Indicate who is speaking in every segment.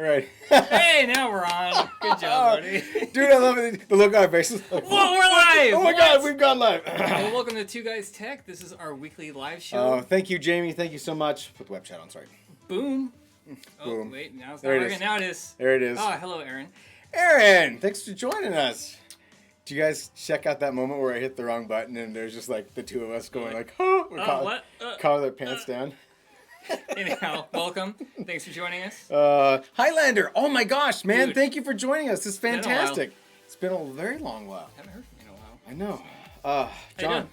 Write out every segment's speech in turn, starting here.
Speaker 1: All right.
Speaker 2: Hey, now we're on. Good job, buddy.
Speaker 1: Dude, I love it. The look on our faces. Like,
Speaker 2: Whoa, we're live!
Speaker 1: oh my God, we've gone live.
Speaker 2: Well, welcome to Two Guys Tech. This is our weekly live show.
Speaker 1: Oh, thank you, Jamie. Thank you so much. Put the web chat on, sorry.
Speaker 2: Boom. Oh,
Speaker 1: Boom.
Speaker 2: wait, now it's not
Speaker 1: There it
Speaker 2: working.
Speaker 1: is.
Speaker 2: Now it is.
Speaker 1: There it is.
Speaker 2: Oh, hello, Aaron.
Speaker 1: Aaron, thanks for joining us. Do you guys check out that moment where I hit the wrong button and there's just like the two of us going like, oh, we're
Speaker 2: What?
Speaker 1: collar their pants down.
Speaker 2: Anyhow, welcome. Thanks for joining us.
Speaker 1: Highlander, oh my gosh, man,
Speaker 2: Dude.
Speaker 1: thank you for joining us. This is
Speaker 2: Been a while.
Speaker 1: fantastic. It's been a very long while.
Speaker 2: Haven't heard from you in a while.
Speaker 1: I know.
Speaker 2: How you
Speaker 1: John,
Speaker 2: doing?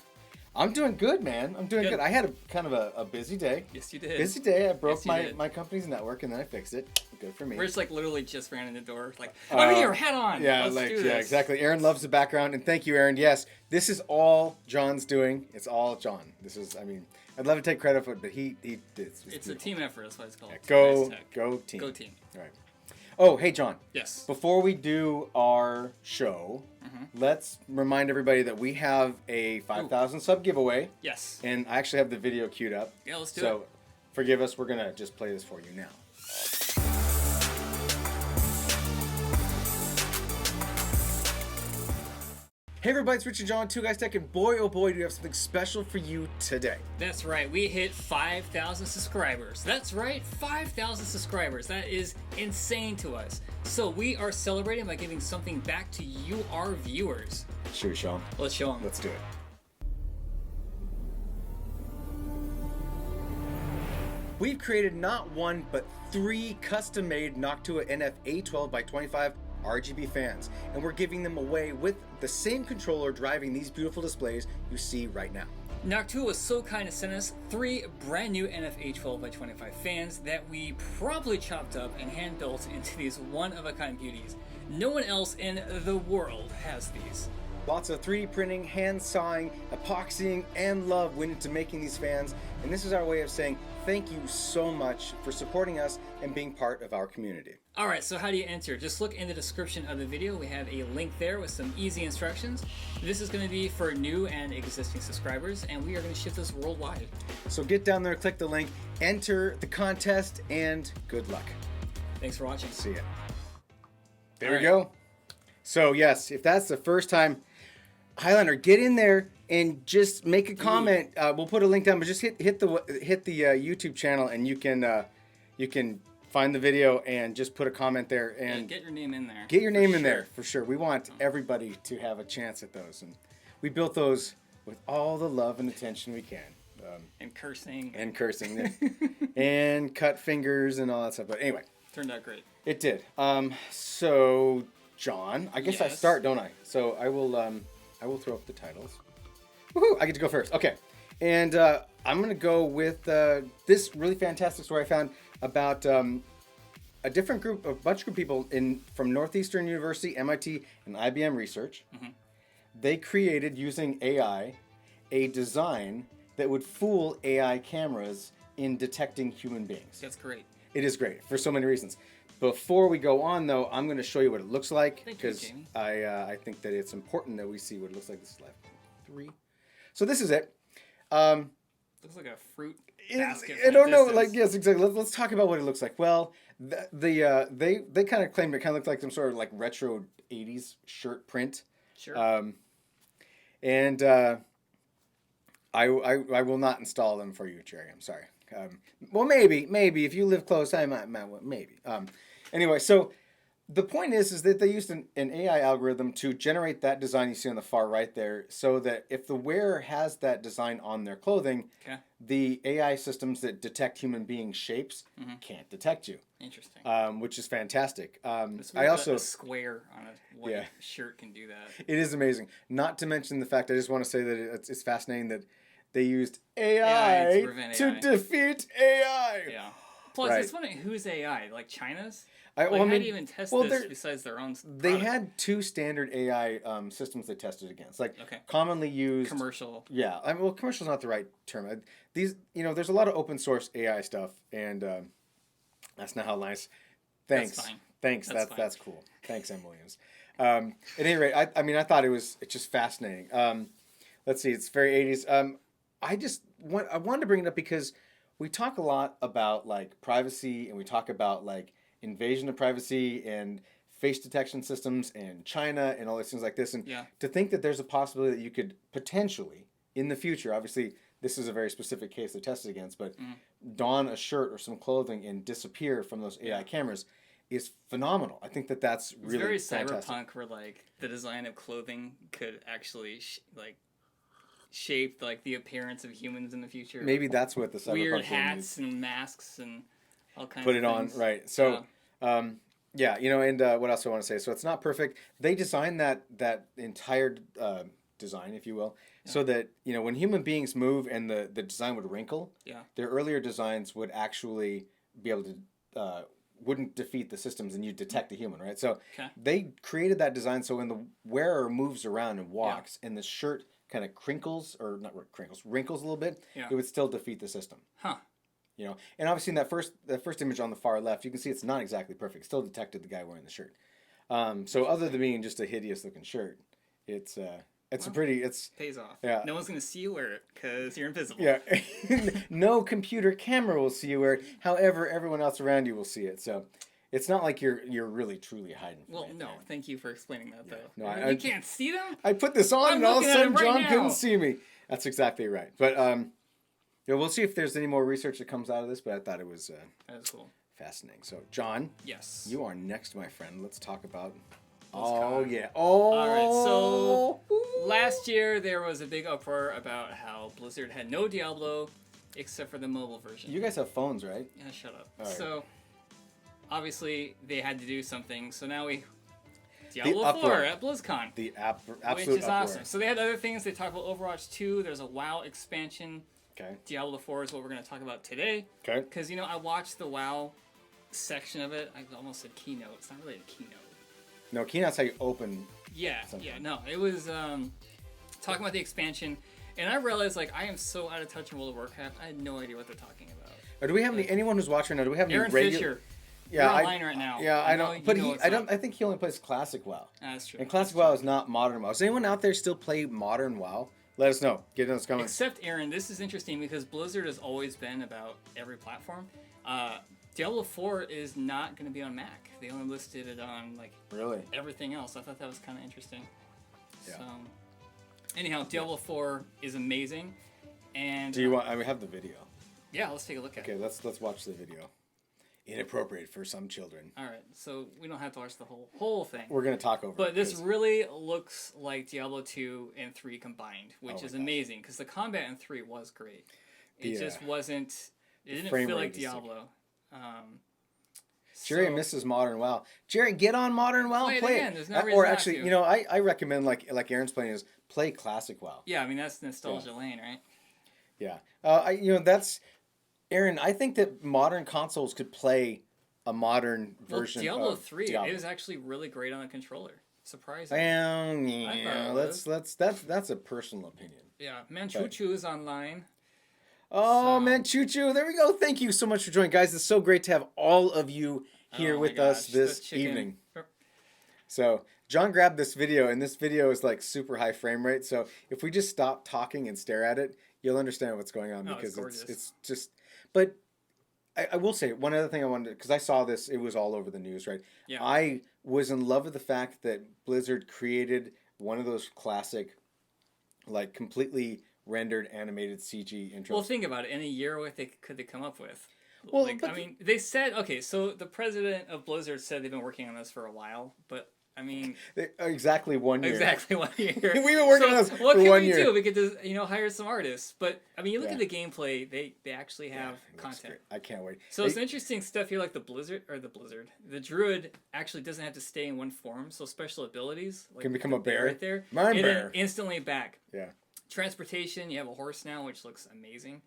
Speaker 1: I'm doing good, man. I'm doing
Speaker 2: Good.
Speaker 1: good. I had a kind of a busy day.
Speaker 2: Yes, you did.
Speaker 1: Busy day. I broke
Speaker 2: Yes, you
Speaker 1: my,
Speaker 2: did.
Speaker 1: my company's network and then I fixed it. Good for me.
Speaker 2: We're just like literally just ran in the door. Like, I'm here, head on.
Speaker 1: Yeah,
Speaker 2: Let's
Speaker 1: like
Speaker 2: do
Speaker 1: yeah,
Speaker 2: this.
Speaker 1: exactly. Aaron loves the background, and thank you, Aaron. Yes, this is all John's doing. It's all John. This is, I mean, I'd love to take credit for it, but he did.
Speaker 2: It's a
Speaker 1: beautiful.
Speaker 2: team effort. That's what it's called.
Speaker 1: Yeah,
Speaker 2: Two Guys Tech.
Speaker 1: go team.
Speaker 2: Go team.
Speaker 1: All right. Oh, hey, John.
Speaker 2: Yes.
Speaker 1: Before we do our show, let's remind everybody that we have a 5,000 sub giveaway,
Speaker 2: Yes.
Speaker 1: and I actually have the video queued up.
Speaker 2: Yeah, let's do
Speaker 1: So,
Speaker 2: it.
Speaker 1: forgive us. We're gonna just play this for you now. Hey everybody, it's Richard John, Two Guys Tech, and boy oh boy do we have something special for you today.
Speaker 2: That's right, we hit 5,000 subscribers. That's right, 5,000 subscribers. That is insane to us. So we are celebrating by giving something back to you, our viewers.
Speaker 1: Should we show them?
Speaker 2: Let's show them.
Speaker 1: Let's do it. We've created not one, but 3 custom-made Noctua NF-A12 by 25 RGB fans, and we're giving them away with the same controller driving these beautiful displays you see right now.
Speaker 2: Noctua was so kind to send us 3 brand new NF-A12 by 25 fans that we promptly chopped up and hand built into these one-of-a-kind beauties. No one else in the world has these.
Speaker 1: Lots of 3D printing, hand sawing, epoxying, and love went into making these fans, and this is our way of saying thank you so much for supporting us and being part of our community.
Speaker 2: Alright, so how do you enter? Just look in the description of the video. We have a link there with some easy instructions. This is going to be for new and existing subscribers, and we are going to ship this worldwide.
Speaker 1: So get down there, click the link, enter the contest, and good luck.
Speaker 2: Thanks for watching.
Speaker 1: See ya. There we
Speaker 2: All
Speaker 1: go. So yes, if that's the first time, Highlander, get in there and just make a comment. We'll put a link down, but just hit the YouTube channel, and you can find the video and just put a comment there and
Speaker 2: Get your name in there.
Speaker 1: get your name in
Speaker 2: sure.
Speaker 1: there for sure. We want everybody to have a chance at those, and we built those with all the love and attention we can.
Speaker 2: And cursing.
Speaker 1: And cursing, and cut fingers and all that stuff. But anyway,
Speaker 2: Turned out great.
Speaker 1: it did. So John, I guess I
Speaker 2: Yes.
Speaker 1: start, don't I? So I will throw up the titles. Woohoo! I get to go first. Okay, and I'm gonna go with this really fantastic story I found about a bunch of people from Northeastern University, MIT, and IBM Research. They created, using AI, a design that would fool AI cameras in detecting human beings.
Speaker 2: That's great.
Speaker 1: It is great for so many reasons. Before we go on, though, I'm going to show you what it looks like,
Speaker 2: Thank you,
Speaker 1: because
Speaker 2: Jamie.
Speaker 1: I think that it's important that we see what it looks like. This is live 3. So this is it.
Speaker 2: Looks like a fruit basket.
Speaker 1: I don't know. Like, yes, exactly. Let's talk about what it looks like. Well, they kind of claimed it kind of looked like some sort of like retro '80s shirt print.
Speaker 2: Sure.
Speaker 1: And I will not install them for you, Jerry. I'm sorry. Well, maybe if you live close, I might maybe. Anyway, so the point is that they used an AI algorithm to generate that design you see on the far right there, so that if the wearer has that design on their clothing,
Speaker 2: Okay.
Speaker 1: the AI systems that detect human being shapes can't detect you,
Speaker 2: Interesting.
Speaker 1: which is fantastic.
Speaker 2: It's
Speaker 1: I
Speaker 2: weird
Speaker 1: also
Speaker 2: that a square on a white
Speaker 1: Yeah.
Speaker 2: shirt can do that.
Speaker 1: it is amazing. Not to mention the fact, I just want to say that it's fascinating that they used AI
Speaker 2: AI to prevent
Speaker 1: to
Speaker 2: AI.
Speaker 1: defeat AI.
Speaker 2: Yeah. Plus,
Speaker 1: Right.
Speaker 2: it's funny, who's AI? Like China's?
Speaker 1: I
Speaker 2: Like, how do
Speaker 1: mean,
Speaker 2: you even test
Speaker 1: well,
Speaker 2: this
Speaker 1: they're-
Speaker 2: besides their own
Speaker 1: They
Speaker 2: product?
Speaker 1: had 2 standard AI systems they tested against, like
Speaker 2: Okay.
Speaker 1: commonly used.
Speaker 2: commercial.
Speaker 1: Yeah, I mean, well, commercial's not the right term. These, there's a lot of open source AI stuff, and that's not how nice. Thanks,
Speaker 2: That's fine.
Speaker 1: thanks.
Speaker 2: That's fine.
Speaker 1: That's cool. Thanks, M. Williams. At any rate, I mean, I thought it's just fascinating. Let's see, it's very 80s. I wanted to bring it up because we talk a lot about like privacy, and we talk about like invasion of privacy and face detection systems and China and all these things like this. And
Speaker 2: Yeah.
Speaker 1: to think that there's a possibility that you could potentially, in the future, obviously this is a very specific case they're tested against, but don a shirt or some clothing and disappear from those AI cameras is phenomenal. I think that that's
Speaker 2: It's
Speaker 1: really
Speaker 2: very
Speaker 1: fantastic.
Speaker 2: cyberpunk, where like the design of clothing could actually shape like the appearance of humans in the future.
Speaker 1: Maybe that's what the cyberpunk
Speaker 2: Weird
Speaker 1: game
Speaker 2: hats and masks and all kinds.
Speaker 1: put
Speaker 2: of
Speaker 1: it on,
Speaker 2: things.
Speaker 1: right? So, yeah, you know, and what else do I want to say? So it's not perfect. They designed that entire design, if you will, so that, you know, when human beings move and the design would wrinkle,
Speaker 2: Yeah.
Speaker 1: their earlier designs would actually be able to wouldn't defeat the systems and you detect the human, right? So
Speaker 2: Okay.
Speaker 1: they created that design so when the wearer moves around and walks and the shirt kind of crinkles or not crinkles, wrinkles a little bit,
Speaker 2: Yeah.
Speaker 1: it would still defeat the system.
Speaker 2: Huh.
Speaker 1: You know, and obviously in that first image on the far left, you can see it's not exactly perfect. Still detected the guy wearing the shirt. So other than being just a hideous looking shirt, it's a pretty
Speaker 2: Pays off.
Speaker 1: Yeah.
Speaker 2: No one's gonna see you wear it because you're invisible.
Speaker 1: yeah. No computer camera will see you wear it. However, everyone else around you will see it. So it's not like you're really truly hiding. From
Speaker 2: Well,
Speaker 1: anything.
Speaker 2: no. Thank you for explaining that, though.
Speaker 1: No,
Speaker 2: you
Speaker 1: I-
Speaker 2: can't see them.
Speaker 1: I put this on
Speaker 2: I'm
Speaker 1: and all of a
Speaker 2: looking at
Speaker 1: sudden
Speaker 2: it right
Speaker 1: John
Speaker 2: now.
Speaker 1: couldn't see me. That's exactly right. But yeah, we'll see if there's any more research that comes out of this. But I thought it was
Speaker 2: That's cool.
Speaker 1: fascinating. So John,
Speaker 2: Yes.
Speaker 1: you are next, my friend. Let's talk about.
Speaker 2: BlizzCon.
Speaker 1: Oh yeah. Oh.
Speaker 2: All right, so last year there was a big uproar about how Blizzard had no Diablo except for the mobile version.
Speaker 1: You guys have phones, right?
Speaker 2: Yeah, shut up.
Speaker 1: All right.
Speaker 2: So obviously they had to do something. So now Diablo
Speaker 1: uproar.
Speaker 2: 4 at BlizzCon,
Speaker 1: The absolute
Speaker 2: which is
Speaker 1: uproar.
Speaker 2: awesome. So they had other things. They talked about Overwatch 2. There's a WoW expansion.
Speaker 1: Okay.
Speaker 2: Diablo 4 is what we're going to talk about today.
Speaker 1: Okay.
Speaker 2: Because, you know, I watched the WoW section of it. I almost said keynote. It's not really a keynote.
Speaker 1: No, Keynote's how you open.
Speaker 2: Yeah,
Speaker 1: Something.
Speaker 2: yeah, no. It was talking about the expansion. And I realized, like, I am so out of touch in World of Warcraft. I had no idea what they're talking about.
Speaker 1: Or do we have anyone who's watching now? Do we have any
Speaker 2: Aaron
Speaker 1: regular?
Speaker 2: Fisher.
Speaker 1: Yeah,
Speaker 2: You're
Speaker 1: I-
Speaker 2: online right now.
Speaker 1: Yeah, I
Speaker 2: know
Speaker 1: don't.
Speaker 2: you
Speaker 1: But
Speaker 2: know
Speaker 1: he,
Speaker 2: it's
Speaker 1: I don't.
Speaker 2: not.
Speaker 1: I think he only plays classic WoW.
Speaker 2: That's true.
Speaker 1: And classic WoW is not modern WoW. Does anyone out there still play modern WoW? Let us know. Get in those comments.
Speaker 2: Except Aaron, this is interesting because Blizzard has always been about every platform. Diablo 4 is not going to be on Mac. They only listed it on like
Speaker 1: Really?
Speaker 2: everything else. I thought that was kind of interesting.
Speaker 1: Yeah.
Speaker 2: So, anyhow, Diablo 4 is amazing, and
Speaker 1: Do you want? I mean, have the video.
Speaker 2: yeah, let's take a look at
Speaker 1: Okay,
Speaker 2: it.
Speaker 1: let's watch the video. Inappropriate for some children.
Speaker 2: All right, so we don't have to watch the whole thing.
Speaker 1: We're gonna talk over.
Speaker 2: But
Speaker 1: it,
Speaker 2: this
Speaker 1: 'cause-
Speaker 2: really looks like Diablo 2 and 3 combined, which
Speaker 1: Oh my
Speaker 2: is
Speaker 1: gosh.
Speaker 2: amazing because the combat in 3 was great. It
Speaker 1: The,
Speaker 2: just wasn't. It didn't
Speaker 1: frame
Speaker 2: feel
Speaker 1: rate
Speaker 2: like
Speaker 1: is sick.
Speaker 2: Diablo.
Speaker 1: Jerry
Speaker 2: so-
Speaker 1: misses modern WoW. Jerry, get on modern WoW.
Speaker 2: Play it
Speaker 1: Play
Speaker 2: again. There's no
Speaker 1: Or
Speaker 2: reason not
Speaker 1: actually,
Speaker 2: to.
Speaker 1: you know, I recommend like Aaron's playing is play classic WoW.
Speaker 2: Yeah, I mean that's nostalgia lane, right?
Speaker 1: Yeah. That's Aaron. I think that modern consoles could play a modern
Speaker 2: Well,
Speaker 1: version
Speaker 2: Diablo
Speaker 1: of
Speaker 2: 3,
Speaker 1: Diablo.
Speaker 2: it was actually really great on the controller. Surprising.
Speaker 1: Well,
Speaker 2: I
Speaker 1: yeah,
Speaker 2: thought it
Speaker 1: that's a personal opinion.
Speaker 2: Yeah, Manchuchu is online.
Speaker 1: Oh
Speaker 2: So-
Speaker 1: man, Choo Choo, there we go. Thank you so much for joining, guys. It's so great to have all of you here
Speaker 2: Oh my
Speaker 1: with us
Speaker 2: gosh,
Speaker 1: this
Speaker 2: the chicken-
Speaker 1: evening. So John grabbed this video, and this video is like super high frame rate. So if we just stop talking and stare at it, you'll understand what's going on
Speaker 2: Oh, it's
Speaker 1: because
Speaker 2: gorgeous.
Speaker 1: it's just. But I will say one other thing I wanted because I saw this, it was all over the news, right?
Speaker 2: Yeah.
Speaker 1: I was in love with the fact that Blizzard created one of those classic, like completely rendered animated CG intros.
Speaker 2: Well, think about it. In a year, what could they come up with?
Speaker 1: Well,
Speaker 2: Like,
Speaker 1: but
Speaker 2: I mean, they said okay. So the president of Blizzard said they've been working on this for a while, but I mean,
Speaker 1: Exactly 1 year.
Speaker 2: exactly 1 year.
Speaker 1: We've been working on this
Speaker 2: What
Speaker 1: for
Speaker 2: can
Speaker 1: 1
Speaker 2: we
Speaker 1: year.
Speaker 2: do? We could just hire some artists. But I mean, you look
Speaker 1: Yeah.
Speaker 2: at the gameplay. They actually have
Speaker 1: It looks
Speaker 2: content.
Speaker 1: great. I can't wait.
Speaker 2: So it's interesting stuff here, like the Druid actually doesn't have to stay in one form. So special abilities like
Speaker 1: Can become
Speaker 2: the
Speaker 1: a bear.
Speaker 2: right there,
Speaker 1: My
Speaker 2: and
Speaker 1: bear.
Speaker 2: then instantly back.
Speaker 1: Yeah.
Speaker 2: Transportation, you have a horse now, which looks amazing.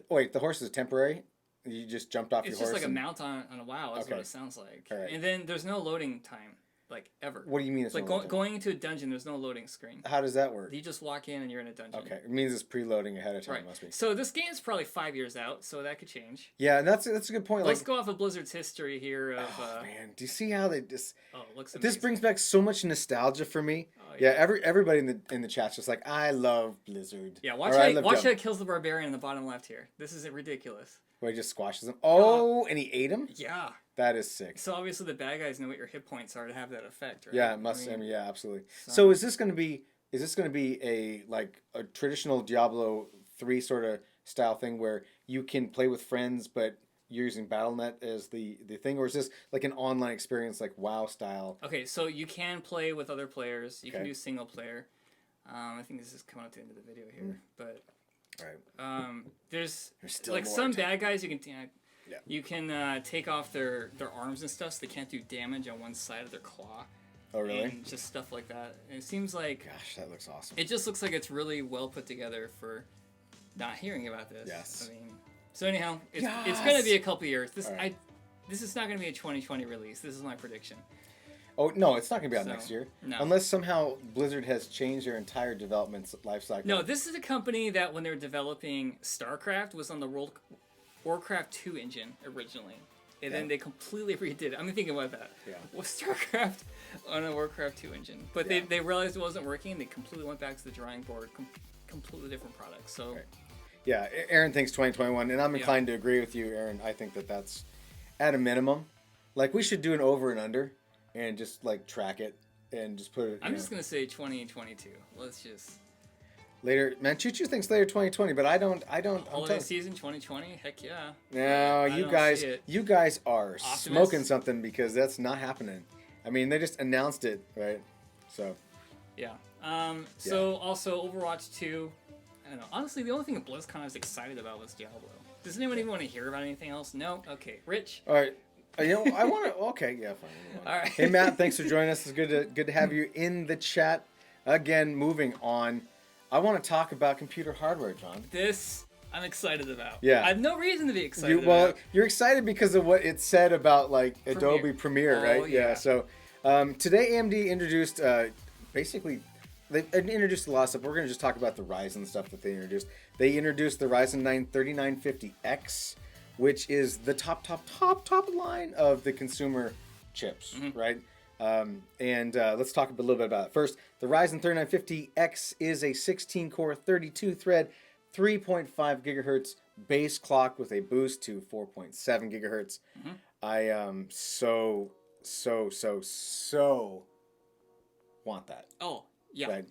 Speaker 1: Wait, the horse is temporary? You just jumped off
Speaker 2: It's
Speaker 1: your
Speaker 2: just
Speaker 1: horse?
Speaker 2: like a
Speaker 1: and-
Speaker 2: mount on a WoW. Is
Speaker 1: Okay.
Speaker 2: what it sounds like.
Speaker 1: All right.
Speaker 2: And then there's no loading time, like ever.
Speaker 1: What do you mean it's
Speaker 2: Like
Speaker 1: no loading?
Speaker 2: going into a dungeon, there's no loading screen.
Speaker 1: How does that work?
Speaker 2: You just walk in and you're in a dungeon.
Speaker 1: Okay, it means it's preloading ahead of time,
Speaker 2: Right.
Speaker 1: must be.
Speaker 2: So this game's probably 5 years out, so that could change.
Speaker 1: Yeah, and that's a good point.
Speaker 2: Let's
Speaker 1: Like,
Speaker 2: go off of Blizzard's history here of.
Speaker 1: oh, man, do you see how they just?
Speaker 2: Oh, it looks amazing.
Speaker 1: This brings back so much nostalgia for me.
Speaker 2: Oh,
Speaker 1: yeah, everybody in the chat's just like, I love Blizzard.
Speaker 2: Yeah, watch
Speaker 1: Or, "I
Speaker 2: how
Speaker 1: love
Speaker 2: watch
Speaker 1: Diablo."
Speaker 2: how it kills the barbarian in the bottom left here. This is ridiculous.
Speaker 1: Where he just squashes him. Oh, and he ate him.
Speaker 2: Yeah,
Speaker 1: That is sick.
Speaker 2: So obviously the bad guys know what your hit points are to have that effect, right?
Speaker 1: Yeah, it must. I mean, yeah, absolutely.
Speaker 2: So-
Speaker 1: So is this going to be? Is this going to be a like a traditional Diablo 3 sort of style thing where you can play with friends, but you're using BattleNet as the thing, or is this like an online experience like WoW style?
Speaker 2: Okay, so you can play with other players. You can
Speaker 1: Okay.
Speaker 2: do single player. I think this is coming up to the end of the video here, but
Speaker 1: All right.
Speaker 2: there's
Speaker 1: still
Speaker 2: like
Speaker 1: more
Speaker 2: some
Speaker 1: to-
Speaker 2: bad guys you can
Speaker 1: Yeah.
Speaker 2: you can take off their arms and stuff so they can't do damage on one side of their claw.
Speaker 1: Oh, really?
Speaker 2: And just stuff like that. And it seems like
Speaker 1: Gosh, that looks awesome.
Speaker 2: it just looks like it's really well put together for not hearing about this.
Speaker 1: Yes.
Speaker 2: I mean, so anyhow, it's
Speaker 1: Yes!
Speaker 2: gonna be a couple years. This
Speaker 1: Alright.
Speaker 2: this is not gonna be a 2020 release. This is my prediction.
Speaker 1: Oh no, it's not going to be out
Speaker 2: So,
Speaker 1: next year,
Speaker 2: no.
Speaker 1: unless somehow Blizzard has changed their entire development life cycle.
Speaker 2: No, this is a company that when they were developing StarCraft was on the Warcraft 2 engine originally. And then
Speaker 1: Yeah.
Speaker 2: they completely redid it. I'm thinking about that.
Speaker 1: Yeah.
Speaker 2: Was StarCraft on a Warcraft 2 engine. But
Speaker 1: Yeah.
Speaker 2: they realized it wasn't working. They completely went back to the drawing board. Completely different product. So,
Speaker 1: Right. Yeah, Aaron thinks 2021, and I'm
Speaker 2: Yeah.
Speaker 1: inclined to agree with you, Aaron. I think that that's at a minimum. Like we should do an over and under, and just like track it and just put it.
Speaker 2: I'm just going to say 2022. Let's just...
Speaker 1: Later, man. Choo Choo thinks later 2020, but I don't. I'm
Speaker 2: Holiday
Speaker 1: telling.
Speaker 2: season 2020? Heck yeah.
Speaker 1: No,
Speaker 2: I
Speaker 1: you
Speaker 2: don't
Speaker 1: guys,
Speaker 2: see it.
Speaker 1: you guys are
Speaker 2: Optimus?
Speaker 1: smoking something because that's not happening. I mean, they just announced it, right? So
Speaker 2: Yeah. So also Overwatch 2. I don't know. Honestly, the only thing that BlizzCon I was excited about was Diablo. Does anyone even want to hear about anything else? No? Okay. Rich?
Speaker 1: all right. You know, I want to. Okay, yeah, fine. we'll move on.
Speaker 2: All right.
Speaker 1: Hey Matt, thanks for joining us. It's good to have you in the chat. Again, moving on. I want to talk about computer hardware, John.
Speaker 2: This I'm excited about.
Speaker 1: Yeah.
Speaker 2: I have no reason to be excited
Speaker 1: Well,
Speaker 2: about.
Speaker 1: you're excited because of what it said about like Adobe Premiere,
Speaker 2: Oh,
Speaker 1: right?
Speaker 2: yeah.
Speaker 1: So today AMD introduced basically they introduced a lot of stuff. We're going to just talk about the Ryzen stuff that they introduced. They introduced the Ryzen 9 3950X, which is the top line of the consumer chips, right? Let's talk a little bit about it. First, the Ryzen 3950X is a 16-core, 32-thread, 3.5 gigahertz base clock with a boost to 4.7 gigahertz. I so want that.
Speaker 2: Oh, yeah.
Speaker 1: Right.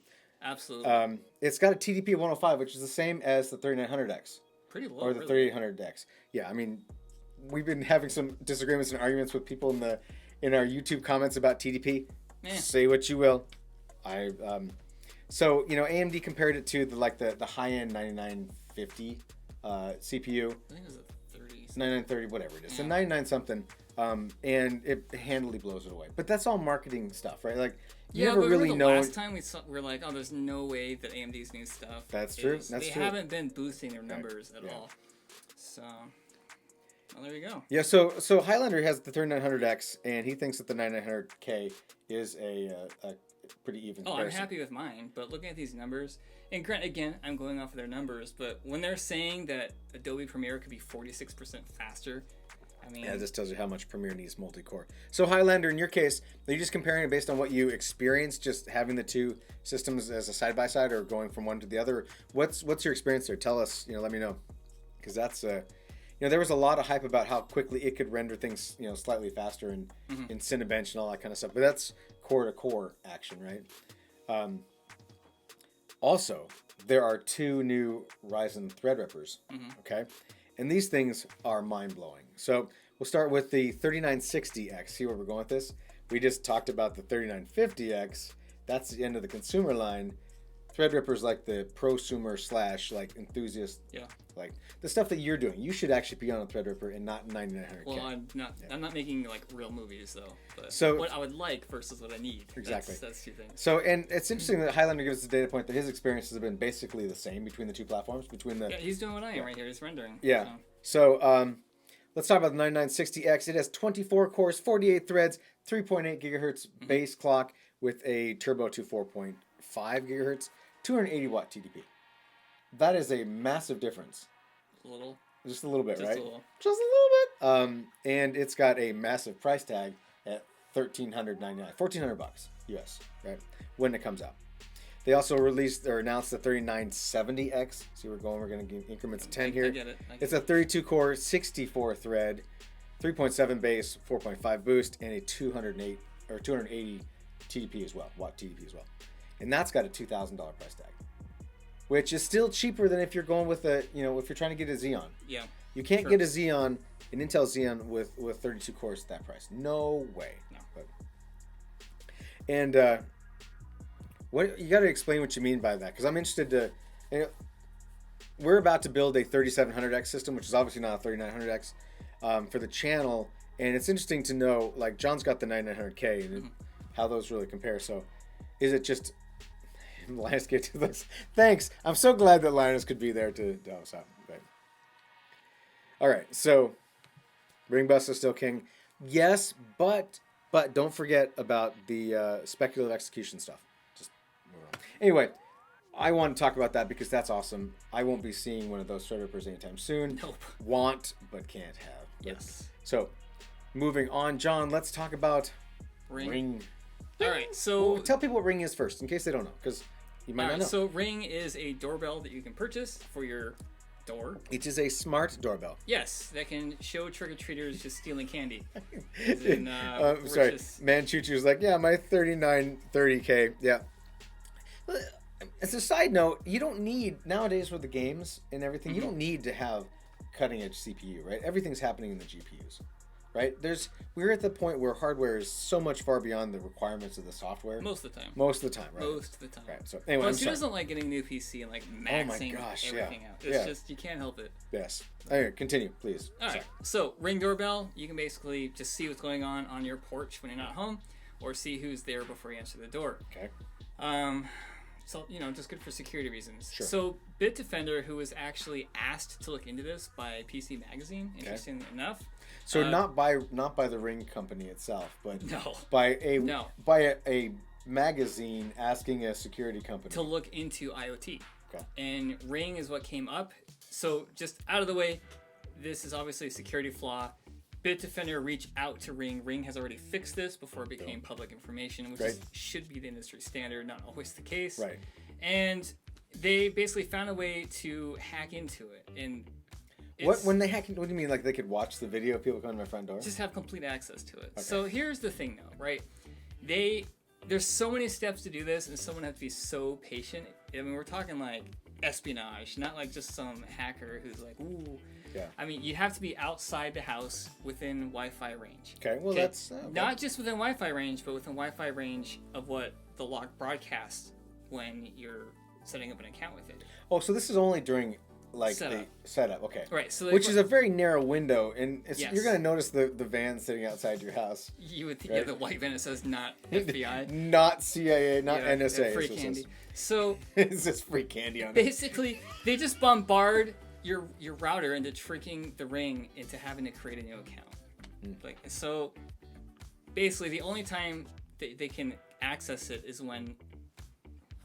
Speaker 2: Absolutely.
Speaker 1: It's got a TDP of 105, which is the same as the 3900X
Speaker 2: Pretty low.
Speaker 1: or the
Speaker 2: really.
Speaker 1: 3800X. Yeah, I mean, we've been having some disagreements and arguments with people in our YouTube comments about TDP.
Speaker 2: Eh.
Speaker 1: Say what you will. So AMD compared it to the high end 9950 CPU,
Speaker 2: I think it was a 30s.
Speaker 1: 9930, whatever it is, so
Speaker 2: Yeah.
Speaker 1: 99 something, and it handily blows it away. But that's all marketing stuff, right? Like you
Speaker 2: Yeah,
Speaker 1: never
Speaker 2: but
Speaker 1: really
Speaker 2: remember
Speaker 1: know.
Speaker 2: the last time we're like, oh, there's no way that AMD's new stuff.
Speaker 1: That's true,
Speaker 2: is-
Speaker 1: that's
Speaker 2: they
Speaker 1: true.
Speaker 2: haven't been boosting their numbers at
Speaker 1: yeah.
Speaker 2: all. So, well, there you go.
Speaker 1: Yeah, so Highlander has the 3900X, and he thinks that the 9900K is a pretty even.
Speaker 2: Oh, I'm
Speaker 1: comparison.
Speaker 2: happy with mine, but looking at these numbers, and granted, again, I'm going off of their numbers, but when they're saying that Adobe Premiere could be 46% faster, I mean,
Speaker 1: Yeah, this tells you how much Premiere needs multi-core. So Highlander, in your case, are you just comparing it based on what you experienced, just having the two systems as a side-by-side, or going from one to the other? What's your experience there? Tell us, let me know. Because that's, there was a lot of hype about how quickly it could render things, slightly faster in Cinebench and all that kind of stuff. But that's core-to-core action, right? Also, there are two new Ryzen Threadrippers, okay? And these things are mind-blowing. So we'll start with the 3960X. See where we're going with this? We just talked about the 3950X. That's the end of the consumer line. Threadripper's like the prosumer / like enthusiast,
Speaker 2: yeah.
Speaker 1: like the stuff that you're doing. You should actually be on a Threadripper and not 9900K.
Speaker 2: Well, I'm not making like real movies though. But
Speaker 1: So-
Speaker 2: what I would like versus what I need.
Speaker 1: Exactly.
Speaker 2: That's two things.
Speaker 1: So, and it's interesting that Highlander gives us a data point that his experiences have been basically the same between the two platforms, between the
Speaker 2: Yeah, he's doing what I am right here. He's rendering.
Speaker 1: Yeah. So let's talk about the 9960X. It has 24 cores, 48 threads, 3.8 gigahertz base clock with a turbo to 4.5 gigahertz, 280 watt TDP. That is a massive difference.
Speaker 2: A little.
Speaker 1: Just a little bit,
Speaker 2: Just
Speaker 1: right?
Speaker 2: a little.
Speaker 1: Just a little bit. And it's got a massive price tag at $1,399, $1,400 US, right? When it comes out. They also released or announced the 3970X. See, we're going to give increments of 10 here.
Speaker 2: I get it.
Speaker 1: It's a 32 core, 64 thread, 3.7 bass, 4.5 boost, and a 208 or 280 TDP as well, watt TDP as well. And that's got a $2,000 price tag, which is still cheaper than if you're going with a, you know, if you're trying to get a Xeon.
Speaker 2: Yeah.
Speaker 1: You can't get a Xeon, an Intel Xeon with 32 cores at that price. No way.
Speaker 2: No.
Speaker 1: But, and what you got to explain what you mean by that, because I'm interested to. You know, we're about to build a 3700X system, which is obviously not a 3900X, for the channel, and it's interesting to know. Like John's got the 9900K, and how those really compare. So, is it just Linus get to this? Thanks. I'm so glad that Linus could be there to help us out. But, all right, so Ring Bus is still king. Yes, but don't forget about the speculative execution stuff. Just move on. Anyway, I want to talk about that because that's awesome. I won't be seeing one of those Threadrippers anytime soon.
Speaker 2: Nope.
Speaker 1: Want, but can't have.
Speaker 2: Yes.
Speaker 1: So, moving on, John, let's talk about Ring.
Speaker 2: All right, so
Speaker 1: Well, tell people what Ring is first, in case they don't know, because you might not know.
Speaker 2: So Ring is a doorbell that you can purchase for your door.
Speaker 1: It is a smart doorbell.
Speaker 2: Yes, that can show trick-or-treaters just stealing candy. In,
Speaker 1: Sorry,
Speaker 2: Riches.
Speaker 1: Man Choo Choo's like, yeah, my 3930K, yeah. As a side note, you don't need, nowadays with the games and everything, you don't need to have cutting-edge CPU, right? Everything's happening in the GPUs, right? We're at the point where hardware is so much far beyond the requirements of the software.
Speaker 2: Most of the time.
Speaker 1: Most of the time, right?
Speaker 2: Most of the time.
Speaker 1: Right, so anyway,
Speaker 2: Plus,
Speaker 1: I'm
Speaker 2: who
Speaker 1: sorry.
Speaker 2: doesn't like getting a new PC and like maxing everything out? It's just, you can't help it.
Speaker 1: Yes. Anyway, continue, please.
Speaker 2: All right. So Ring doorbell, you can basically just see what's going on your porch when you're not home, or see who's there before you answer the door.
Speaker 1: Okay.
Speaker 2: So, just good for security reasons.
Speaker 1: Sure.
Speaker 2: So Bitdefender, who was actually asked to look into this by PC Magazine, interestingly enough.
Speaker 1: So not by the Ring company itself, but
Speaker 2: No.
Speaker 1: by
Speaker 2: No.
Speaker 1: a magazine asking a security company
Speaker 2: To look into IoT.
Speaker 1: Okay.
Speaker 2: And Ring is what came up. So just out of the way, this is obviously a security flaw. Bitdefender reached out to Ring. Ring has already fixed this before it became public information, which should be the industry standard, not always the case.
Speaker 1: Right.
Speaker 2: And they basically found a way to hack into it. And
Speaker 1: When they hack, what do you mean? Like they could watch the video of people coming to my front door?
Speaker 2: just have complete access to it. So here's the thing, though, right? There's so many steps to do this, and someone has to be so patient. I mean, we're talking like espionage, not like just some hacker who's like, ooh.
Speaker 1: Yeah.
Speaker 2: I mean, you have to be outside the house within Wi-Fi range.
Speaker 1: Okay. Well, that's
Speaker 2: Not just within Wi-Fi range, but within Wi-Fi range of what the lock broadcasts when you're setting up an account with it.
Speaker 1: Oh, so this is only during like
Speaker 2: Setup.
Speaker 1: the setup. Okay.
Speaker 2: Right. So
Speaker 1: Which is a very narrow window, and
Speaker 2: Yes.
Speaker 1: you're going to notice the van sitting outside your house.
Speaker 2: you would think
Speaker 1: Right.
Speaker 2: the white van that says not FBI,
Speaker 1: Not CIA, not
Speaker 2: Yeah,
Speaker 1: NSA.
Speaker 2: free
Speaker 1: It's just-
Speaker 2: candy. So
Speaker 1: It's just free candy on it.
Speaker 2: basically, they just bombard your router into tricking the Ring into having to create a new account. Like so, basically, the only time they can access it is when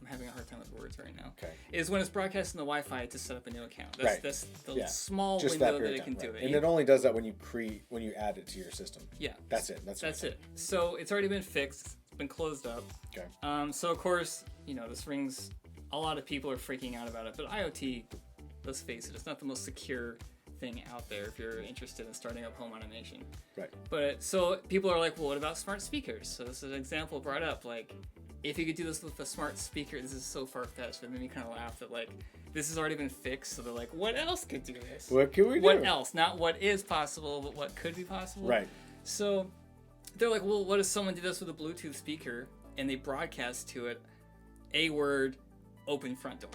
Speaker 2: I'm having a hard time with words right now.
Speaker 1: Okay.
Speaker 2: Is when it's broadcasting the Wi-Fi to set up a new account.
Speaker 1: Right.
Speaker 2: That's the
Speaker 1: Yeah.
Speaker 2: small
Speaker 1: Just
Speaker 2: window that
Speaker 1: period
Speaker 2: it
Speaker 1: of
Speaker 2: can
Speaker 1: time,
Speaker 2: do
Speaker 1: right.
Speaker 2: it.
Speaker 1: And it only does that when you add it to your system.
Speaker 2: Yeah.
Speaker 1: That's it. That's
Speaker 2: it. So it's already been fixed. It's been closed up.
Speaker 1: Okay.
Speaker 2: So of course, this Ring's. A lot of people are freaking out about it, but IoT, let's face it, it's not the most secure thing out there if you're interested in starting up home automation.
Speaker 1: Right.
Speaker 2: But so people are like, well, what about smart speakers? So this is an example brought up. Like, if you could do this with a smart speaker, this is so far-fetched. It made me kind of laugh that like this has already been fixed. So they're like, what else could do this?
Speaker 1: What can we do?
Speaker 2: What else? Not what is possible, but what could be possible.
Speaker 1: Right.
Speaker 2: So they're like, well, what if someone did this with a Bluetooth speaker and they broadcast to it a word, open front door,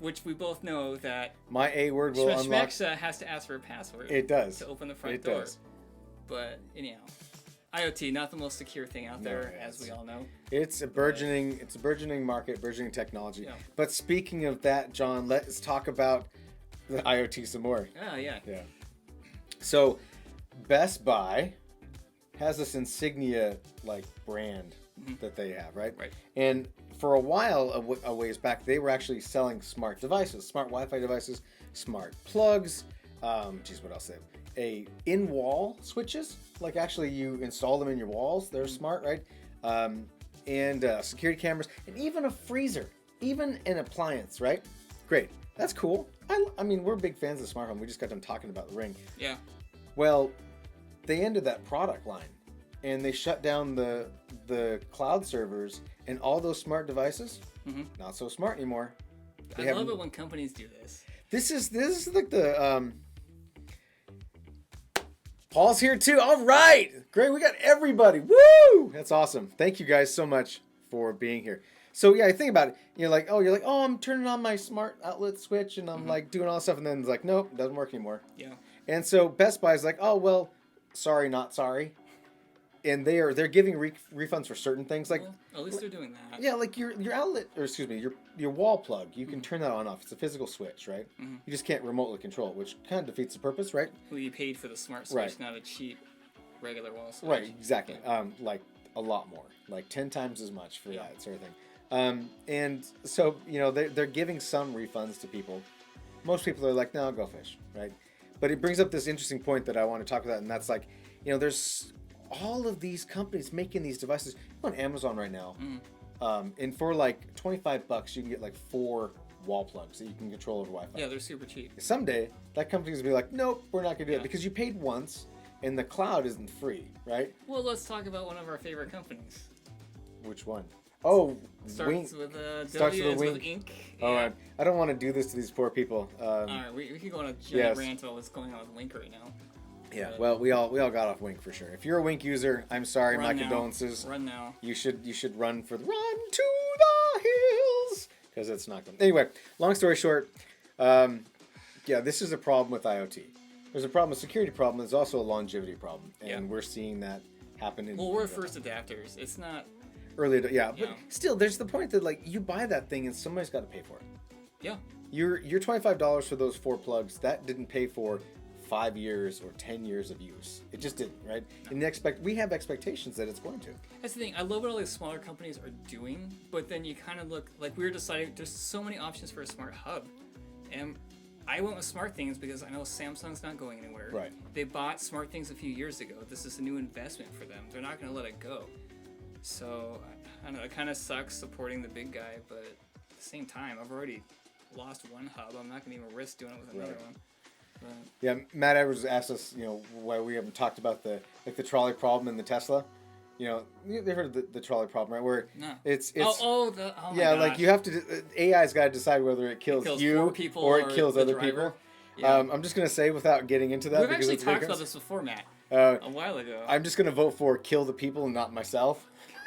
Speaker 2: which we both know that
Speaker 1: My A word will unlock.
Speaker 2: Schmexa has to ask for a password.
Speaker 1: It does.
Speaker 2: To open the front
Speaker 1: It
Speaker 2: door.
Speaker 1: does.
Speaker 2: But anyhow, IoT not the most secure thing out there,
Speaker 1: it
Speaker 2: as
Speaker 1: is.
Speaker 2: we all know.
Speaker 1: It's a burgeoning market, burgeoning technology.
Speaker 2: Yeah.
Speaker 1: But speaking of that, John, let's talk about the IoT some more.
Speaker 2: Oh yeah.
Speaker 1: Yeah. So, Best Buy has this insignia like brand that they have, right?
Speaker 2: Right.
Speaker 1: And for a while, a ways back, they were actually selling smart devices, smart Wi-Fi devices, smart plugs. What else? They have in-wall switches. Like actually, you install them in your walls. They're smart, right? And security cameras, and even a freezer, even an appliance, right? Great. That's cool. I mean, we're big fans of the smart home. We just got done talking about the Ring.
Speaker 2: Yeah.
Speaker 1: Well, they ended that product line, and they shut down the cloud servers, and all those smart devices, not so smart anymore.
Speaker 2: I love it when companies do this.
Speaker 1: This is like the Paul's here too. All right, great. We got everybody. Woo! That's awesome. Thank you guys so much for being here. So yeah, I think about it. You're like, oh, I'm turning on my smart outlet switch, and I'm like doing all this stuff, and then it's like, nope, it doesn't work anymore.
Speaker 2: Yeah.
Speaker 1: And so Best Buy is like, oh well, sorry, not sorry. And they're giving refunds for certain things, like,
Speaker 2: well, at least they're doing that.
Speaker 1: Yeah, like your outlet, or excuse me, your wall plug. You can turn that on off. It's a physical switch, right? You just can't remotely control it, which kind of defeats the purpose, right?
Speaker 2: Well, you paid for the smart switch, not a cheap regular wall switch.
Speaker 1: Right, exactly. Like a lot more, like 10 times as much for that sort of thing. And so they're giving some refunds to people. Most people are like, no, go fish, right? But it brings up this interesting point that I want to talk about, and that's like, there's all of these companies making these devices. I'm on Amazon right now, and for like $25, you can get like 4 wall plugs that you can control over Wi-Fi.
Speaker 2: Yeah, they're super cheap.
Speaker 1: Someday, that company's gonna be like, nope, we're not gonna do it because you paid once, and the cloud isn't free, right?
Speaker 2: Well, let's talk about one of our favorite companies.
Speaker 1: Which one? Oh,
Speaker 2: Starts
Speaker 1: Wink.
Speaker 2: with a
Speaker 1: Starts
Speaker 2: W,
Speaker 1: with a
Speaker 2: ends
Speaker 1: wink.
Speaker 2: Ink.
Speaker 1: Oh,
Speaker 2: Yeah.
Speaker 1: I don't want to do this to these poor people.
Speaker 2: All right, we could go on a giant
Speaker 1: Yes.
Speaker 2: rant about what's going on with Wink right now.
Speaker 1: Yeah, well, we all got off Wink for sure. If you're a Wink user, I'm sorry,
Speaker 2: Run
Speaker 1: my
Speaker 2: now.
Speaker 1: condolences.
Speaker 2: Run now.
Speaker 1: You should run to the hills because it's not good. Anyway, long story short, this is a problem with IoT. There's a problem, a security problem. There's also a longevity problem, and we're seeing that happen in.
Speaker 2: Well, we're first adapters. It's not.
Speaker 1: Early, but still, there's the point that like you buy that thing and somebody's got to pay for it.
Speaker 2: Yeah.
Speaker 1: Your $25 for those 4 plugs that didn't pay for 5 years or 10 years of use. It just didn't, right? No. And we have expectations that it's going to.
Speaker 2: That's the thing. I love what all these smaller companies are doing, but then you kind of look like we were deciding. There's so many options for a smart hub, and I went with SmartThings because I know Samsung's not going anywhere.
Speaker 1: Right.
Speaker 2: They bought SmartThings a few years ago. This is a new investment for them. They're not going to let it go. So I don't know. It kind of sucks supporting the big guy, but at the same time, I've already lost one hub. I'm not going to even risk doing it with another one. But,
Speaker 1: yeah, Matt Edwards asked us, why we haven't talked about the trolley problem in the Tesla. They've heard of the trolley problem, right? Where it's
Speaker 2: my
Speaker 1: yeah,
Speaker 2: gosh.
Speaker 1: like you have to AI's got to decide whether it kills you
Speaker 2: 4 people
Speaker 1: or it kills
Speaker 2: the
Speaker 1: other
Speaker 2: driver.
Speaker 1: people.
Speaker 2: Yeah.
Speaker 1: I'm just gonna say without getting into that.
Speaker 2: We've
Speaker 1: because
Speaker 2: actually
Speaker 1: it's
Speaker 2: talked about this before, Matt.
Speaker 1: a
Speaker 2: while ago.
Speaker 1: I'm just gonna vote for kill the people and not myself.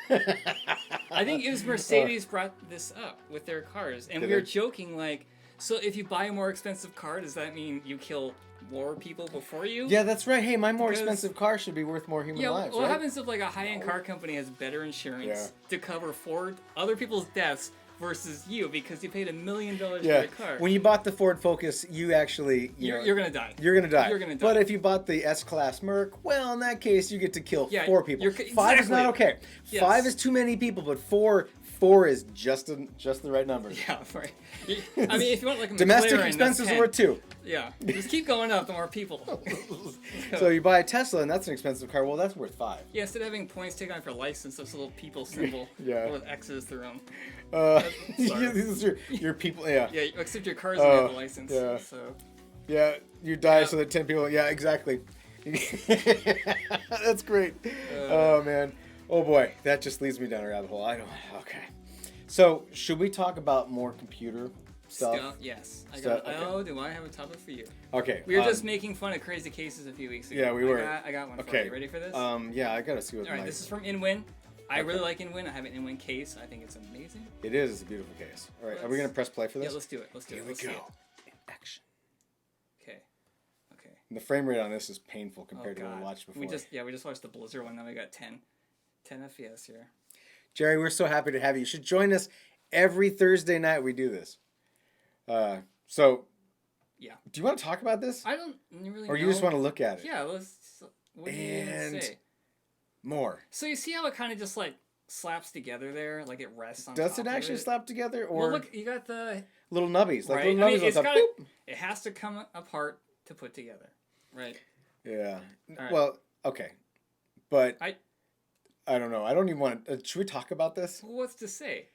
Speaker 2: I think it was Mercedes brought this up with their cars, and we were joking like, so if you buy a more expensive car, does that mean you kill more people before you?
Speaker 1: Yeah, that's right. Hey, my more expensive car should be worth more human lives.
Speaker 2: What
Speaker 1: right?
Speaker 2: happens if like a high-end car company has better insurance to cover 4 other people's deaths versus you because you paid $1 million for your car?
Speaker 1: When you bought the Ford Focus, you actually
Speaker 2: you're gonna die.
Speaker 1: You're gonna die.
Speaker 2: You're gonna die.
Speaker 1: But if you bought the S-Class Merc, well, in that case, you get to kill 4 people. 5 is not okay.
Speaker 2: Yes.
Speaker 1: 5 is too many people, but 4 is just the right number.
Speaker 2: Yeah, right. I mean, if you want like a
Speaker 1: domestic
Speaker 2: McLaren,
Speaker 1: expenses
Speaker 2: that's 10.
Speaker 1: were 2.
Speaker 2: Yeah, just keep going up. The more people.
Speaker 1: So you buy a Tesla, and that's an expensive car. Well, that's worth 5.
Speaker 2: Yeah, instead of having points taken off your license, there's a little people symbol with X's through them.
Speaker 1: These are your people. Yeah.
Speaker 2: Yeah, except your cars don't have a license.
Speaker 1: Yeah.
Speaker 2: So.
Speaker 1: Yeah, you die so that 10 people. Yeah, exactly. That's great. Oh man. Oh boy, that just leads me down a rabbit hole. Okay. So should we talk about more computer stuff?
Speaker 2: Yes.
Speaker 1: Okay.
Speaker 2: Oh, do I have a topic for you?
Speaker 1: Okay.
Speaker 2: We were just making fun of crazy cases a few weeks ago.
Speaker 1: Yeah, we were.
Speaker 2: I got one for
Speaker 1: Okay.
Speaker 2: you. Ready for this?
Speaker 1: Yeah, I gotta see what.
Speaker 2: All right, this is from InWin. I really like InWin. I have an InWin case. I think it's amazing.
Speaker 1: It is. It's a beautiful case. All right, are we gonna press play for this?
Speaker 2: Yeah, let's do it.
Speaker 1: Here we go. In action.
Speaker 2: Okay.
Speaker 1: And the frame rate on this is painful compared to what we watched before.
Speaker 2: We just watched the Blizzard one. Now we got 10 FPS here.
Speaker 1: Jerry, we're so happy to have you. You should join us every Thursday night. We do this. So.
Speaker 2: Yeah.
Speaker 1: Do you want to talk about this?
Speaker 2: I don't really.
Speaker 1: Or you just want to look at it?
Speaker 2: Yeah. Let's. What do you say?
Speaker 1: More.
Speaker 2: So you see how it kind of just like slaps together there, like it rests on.
Speaker 1: Does
Speaker 2: top
Speaker 1: it actually
Speaker 2: of it?
Speaker 1: slap together, or
Speaker 2: well, look, you got the
Speaker 1: little nubbies, like
Speaker 2: right?
Speaker 1: little nubbies
Speaker 2: it's
Speaker 1: on top.
Speaker 2: got it has to come apart to put together, right?
Speaker 1: Yeah.
Speaker 2: Right.
Speaker 1: Well, okay, but I don't know. I don't even want. Should we talk about this?
Speaker 2: What's to say?